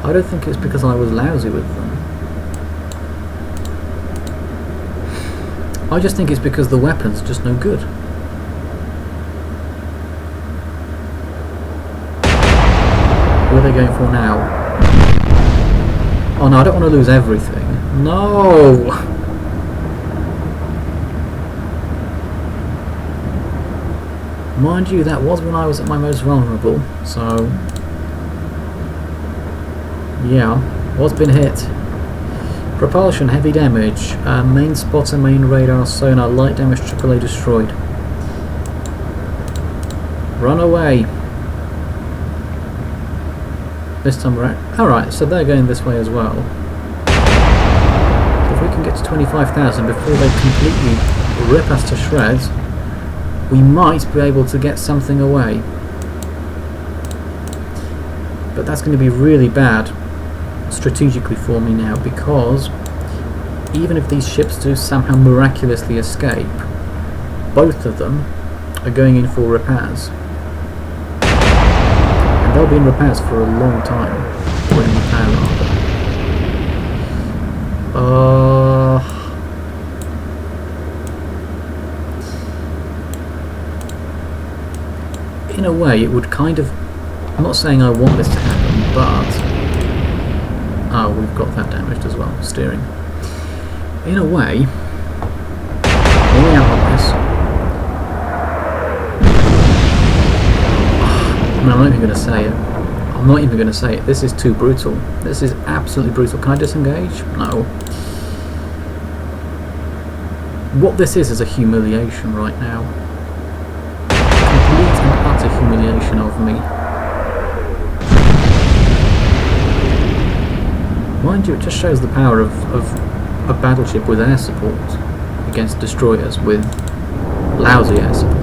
I don't think it's because I was lousy with them. I just think it's because the weapon's just no good. What are they going for now? Oh no, I don't want to lose everything. No! Mind you, that was when I was at my most vulnerable, so... yeah, what's been hit? Propulsion, heavy damage. Main spotter, main radar, sonar, light damage, AAA destroyed. Run away! This time we're at... alright, so they're going this way as well. If we can get to 25,000 before they completely rip us to shreds, we might be able to get something away. But that's going to be really bad strategically for me now, because even if these ships do somehow miraculously escape, both of them are going in for repairs. And they'll be in repairs for a long time. Or in repair rather. In a way, it would kind of... I'm not saying I want this to happen, but... oh, we've got that damaged as well, steering. In a way, when we out on this... I'm not even going to say it. I'm not even going to say it. This is too brutal. This is absolutely brutal. Can I disengage? No. What this is a humiliation right now. Complete and utter humiliation of me. Mind you, it just shows the power of a battleship with air support against destroyers with lousy air support.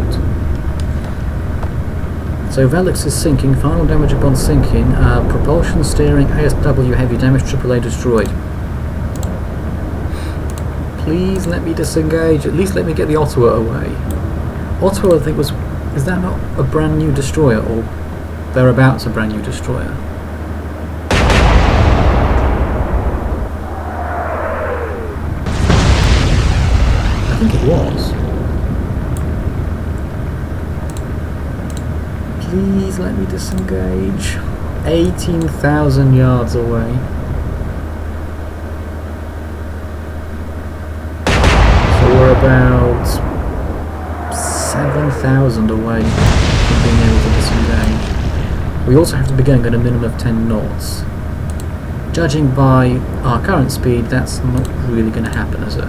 So Velix is sinking, final damage upon sinking, propulsion, steering, ASW heavy damage, AAA destroyed. Please let me disengage, at least let me get the Ottawa away. Ottawa, I think, was... is that not a brand new destroyer, or thereabouts a brand new destroyer? I think it was. Please let me disengage. 18,000 yards away. So we're about 7,000 away from being able to disengage. We also have to be going at a minimum of 10 knots. Judging by our current speed, that's not really going to happen, is it?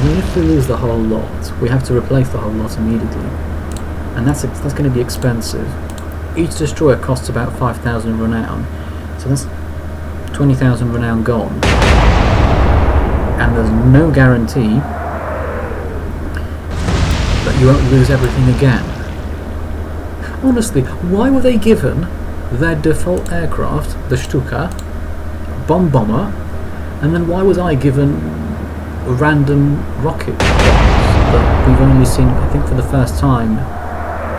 If we lose the whole lot, we have to replace the whole lot immediately, and that's going to be expensive. Each destroyer costs about 5,000 renown, so that's 20,000 renown gone, and there's no guarantee that you won't lose everything again. Honestly, why were they given their default aircraft, the Stuka, bomb bomber, and then why was I given random rocket bombs that we've only seen, I think, for the first time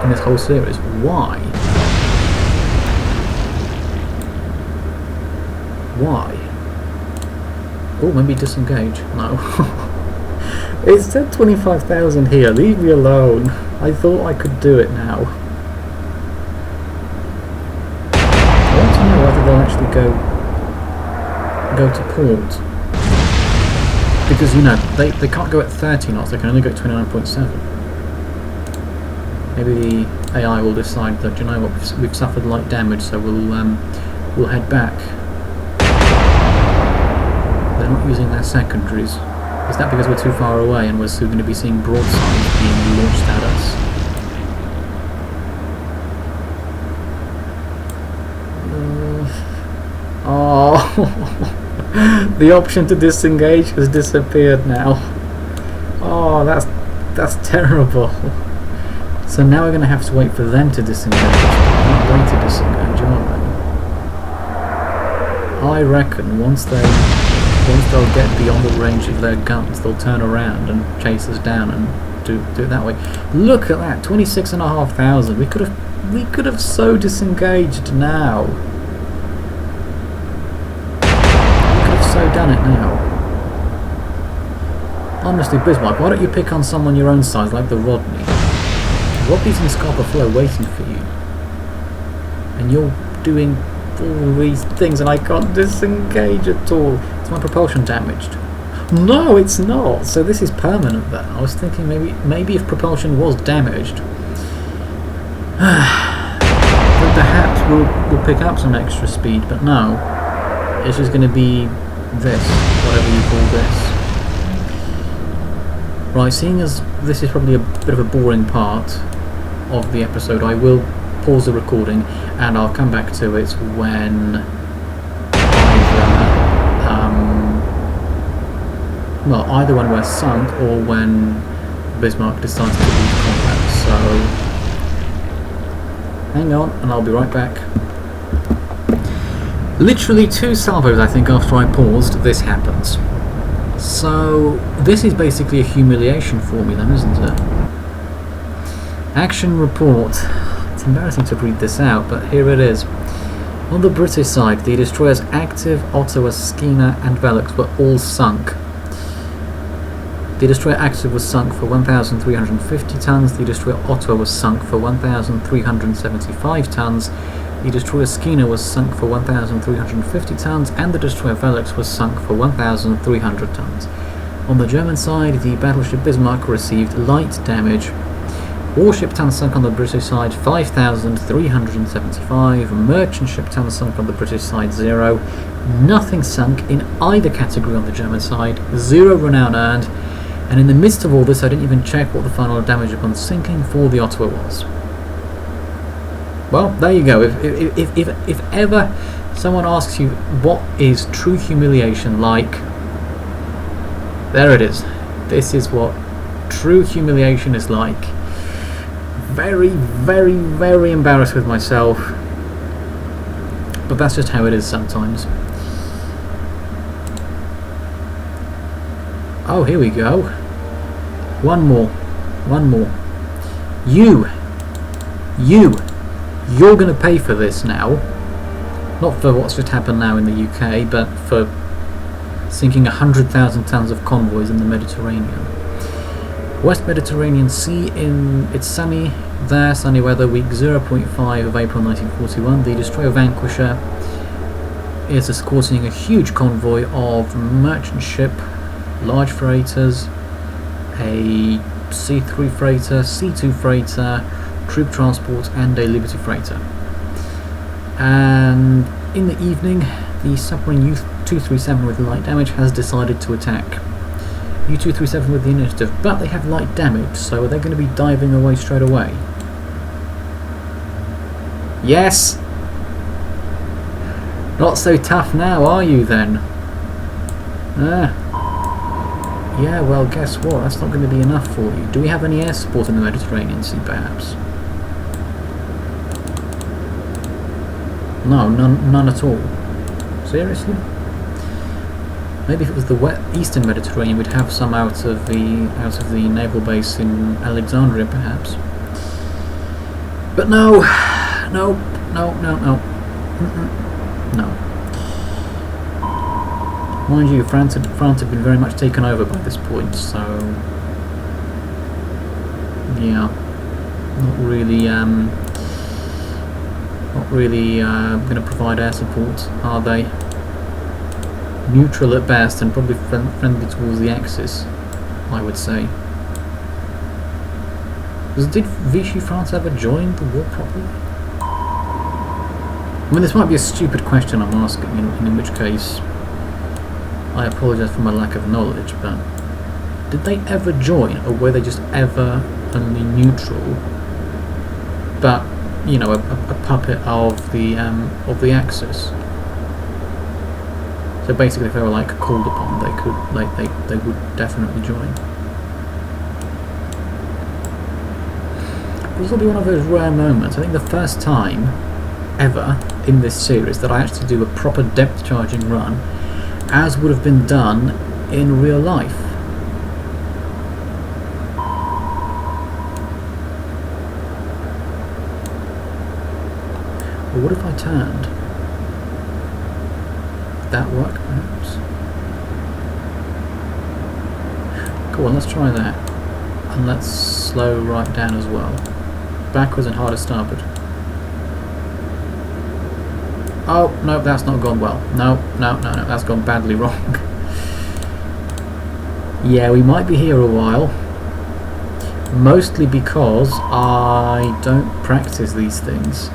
in this whole series? Why? Why? Oh, maybe disengage. No. It said 25,000 here. Leave me alone. I thought I could do it now. I want to know whether they'll actually go to port. Because, you know, they can't go at 30 knots. They can only go at 29.7. Maybe the AI will decide that, you know what, we've suffered light damage, so we'll head back. They're not using their secondaries. Is that because we're too far away and we're soon going to be seeing broadsides being launched at us? Oh, the option to disengage has disappeared now. Oh, that's terrible. So now we're going to have to wait for them to disengage. They're not going to disengage, are they? I reckon once they'll get beyond the range of their guns, they'll turn around and chase us down and do it that way. Look at that, 26,500. We could have so disengaged now. We could have so done it now. Honestly, Bismarck, why don't you pick on someone your own size like the Rodney? Rodney's in Scapa Flow waiting for you, and you're doing all these things, and I can't disengage at all. Is my propulsion damaged? No, it's not. So this is permanent then. I was thinking maybe if propulsion was damaged, perhaps we'll pick up some extra speed. But no, it's just going to be this, whatever you call this. Right, seeing as this is probably a bit of a boring part of the episode, I will pause the recording and I'll come back to it when either when we're sunk or when Bismarck decides to leave combat. So hang on and I'll be right back. Literally 2 salvos, I think, after I paused, this happens. So this is basically a humiliation for me then, isn't it? Action report. It's embarrassing to read this out, but here it is. On the British side, the destroyers Active, Ottawa, Skeena and Velux were all sunk. The destroyer Active was sunk for 1,350 tons, the destroyer Ottawa was sunk for 1,375 tons, the destroyer Skeena was sunk for 1,350 tons, and the destroyer Velux was sunk for 1,300 tons. On the German side, the battleship Bismarck received light damage. Warship tons sunk on the British side 5,375, merchant ship tons sunk on the British side 0, nothing sunk in either category on the German side, 0 renown earned, and in the midst of all this I didn't even check what the final damage upon sinking for the Ottawa was. Well, there you go. If ever someone asks you what is true humiliation like, there it is. This is what true humiliation is like. Very, very, very embarrassed with myself, but that's just how it is sometimes. Oh, here we go. One more. You're going to pay for this now. Not for what's just happened now in the UK, but for sinking 100,000 tons of convoys in the Mediterranean. West Mediterranean Sea, it's sunny there, sunny weather, week 0.5 of April 1941. The destroyer Vanquisher is escorting a huge convoy of merchant ship, large freighters, a C3 freighter, C2 freighter, troop transport and a Liberty freighter. And in the evening, the submarine U-237 with light damage has decided to attack. U-237 with the initiative, but they have light damage, so are they going to be diving away straight away? Yes! Not so tough now, are you then? Yeah, well, guess what? That's not going to be enough for you. Do we have any air support in the Mediterranean Sea, perhaps? No, none at all. Seriously? Maybe if it was the eastern Mediterranean, we'd have some out of the naval base in Alexandria, perhaps. But no. Mind you, France had been very much taken over by this point, so yeah, not really going to provide air support, are they? Neutral at best, and probably friendly towards the Axis, I would say. Did Vichy France ever join the war properly? I mean, this might be a stupid question I'm asking, in which case I apologise for my lack of knowledge, but did they ever join, or were they just ever only neutral, but, you know, a puppet of the Axis? So basically, if they were like called upon, they would definitely join. This will be one of those rare moments. I think the first time ever in this series that I actually do a proper depth charging run, as would have been done in real life. Or what if I turned? Would that work, perhaps? Come on, let's try that. And let's slow right down as well. Backwards and hard to starboard. Oh, no, that's not gone well. No, that's gone badly wrong. Yeah, we might be here a while. Mostly because I don't practice these things.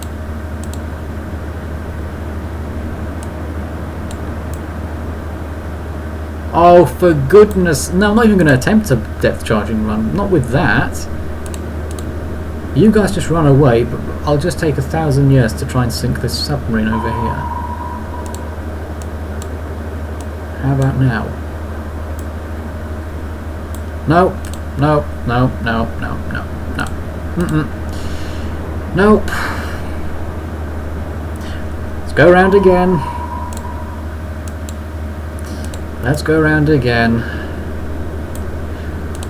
Oh, for goodness... No, I'm not even going to attempt a depth charging run. Not with that. You guys just run away, but I'll just take 1,000 years to try and sink this submarine over here. How about now? No. Nope. Let's go round again. Let's go round again.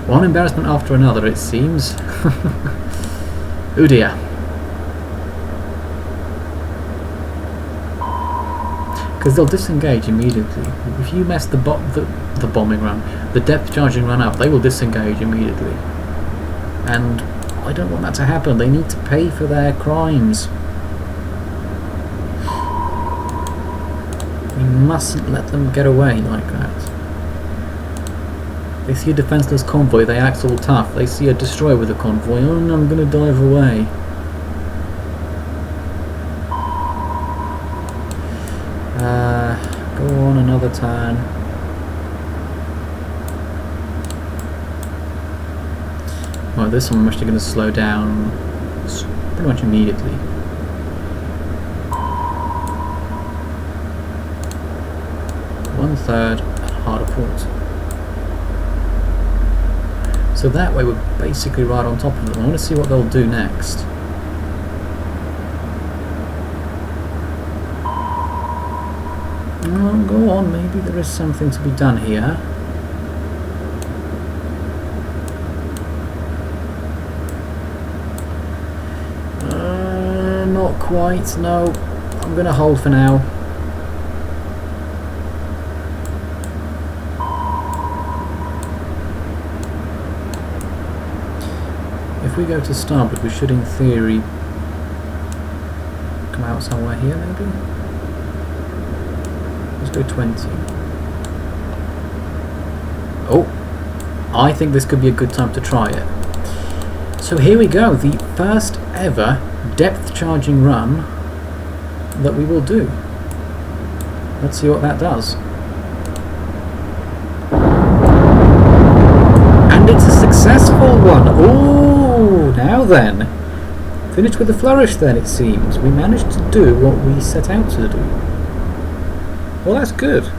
One embarrassment after another, it seems. Oh dear. Because they'll disengage immediately. If you mess the bombing run, the depth charging run up, they will disengage immediately. And I don't want that to happen. They need to pay for their crimes. We mustn't let them get away like that. They see a defenceless convoy, they act all tough. They see a destroyer with a convoy, oh no, I'm going to dive away. Go on, another turn. Well, this one I'm actually going to slow down pretty much immediately. One-third at harder port. So that way we're basically right on top of them. I want to see what they'll do next. Oh, go on, maybe there is something to be done here. Not quite, no. I'm going to hold for now. If we go to starboard, we should in theory come out somewhere here maybe? Let's go 20. Oh, I think this could be a good time to try it. So here we go, the first ever depth charging run that we will do. Let's see what that does. And it's a successful one! Ooh, now then. Finished with a flourish then, it seems. We managed to do what we set out to do. Well, that's good.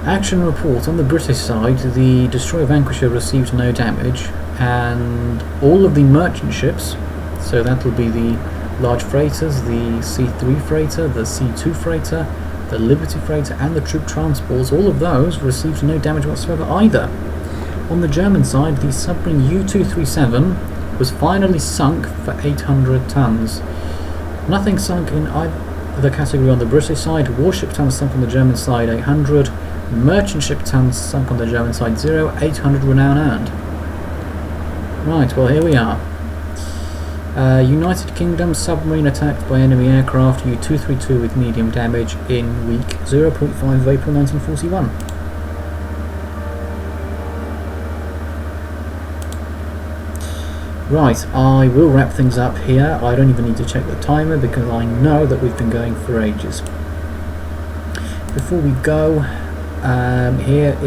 Action report. On the British side, the destroyer Vanquisher received no damage, and all of the merchant ships, so that will be the large freighters, the C3 freighter, the C2 freighter, the Liberty freighter, and the troop transports, all of those received no damage whatsoever either. On the German side, the submarine U-237 was finally sunk for 800 tons. Nothing sunk in the category on the British side. Warship tons sunk on the German side 800. Merchant ship tons sunk on the German side 0. 800 renown earned. Right, well here we are. United Kingdom submarine attacked by enemy aircraft, U-232 with medium damage in week 0.5 of April 1941. Right, I will wrap things up here. I don't even need to check the timer because I know that we've been going for ages. Before we go, here are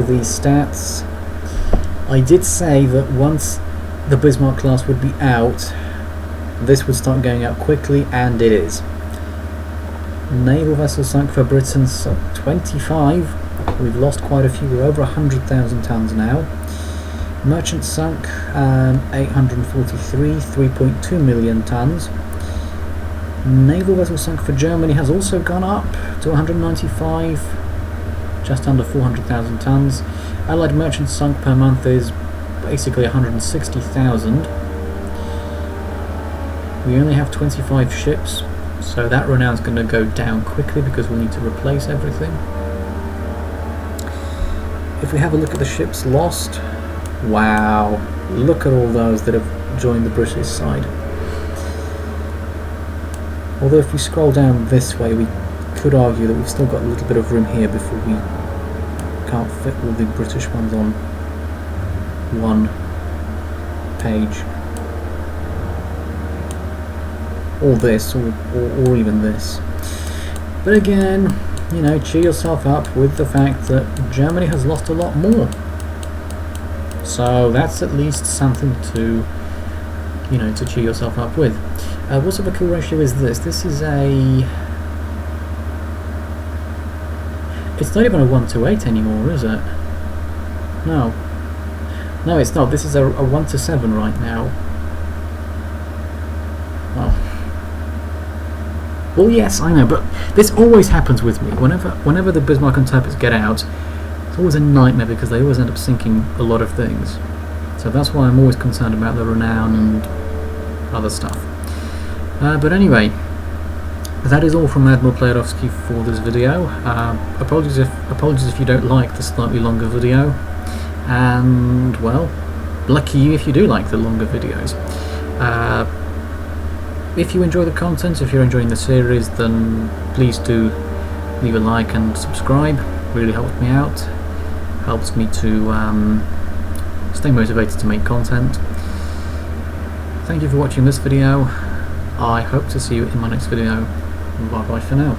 the stats. I did say that once the Bismarck class would be out, this would start going out quickly, and it is. Naval vessels sunk for Britain, 25. We've lost quite a few. We're over 100,000 tons now. Merchant sunk 843, 3.2 million tons. Naval vessel sunk for Germany has also gone up to 195, just under 400,000 tons. Allied merchants sunk per month is basically 160,000. We only have 25 ships, so that renown is going to go down quickly because we need to replace everything. If we have a look at the ships lost, wow, look at all those that have joined the British side. Although if we scroll down this way, we could argue that we've still got a little bit of room here before we can't fit all the British ones on one page. Or this, or even this. But again, you know, cheer yourself up with the fact that Germany has lost a lot more. So that's at least something to, you know, to cheer yourself up with. What sort of a kill ratio is this? This is a... It's not even a 1:8 anymore, is it? No. No, it's not. This is a 1:7 right now. Well, yes, I know, but this always happens with me. Whenever the Bismarck and Tirpitz get out, it's always a nightmare because they always end up sinking a lot of things. So that's why I'm always concerned about the renown and other stuff. But anyway, that is all from Admiral Playerovski for this video. Apologies if you don't like the slightly longer video, and well, lucky you if you do like the longer videos. If you enjoy the content, if you're enjoying the series, then please do leave a like and subscribe. Really helps me out, helps me to stay motivated to make content. Thank you for watching this video. I hope to see you in my next video. Bye bye for now.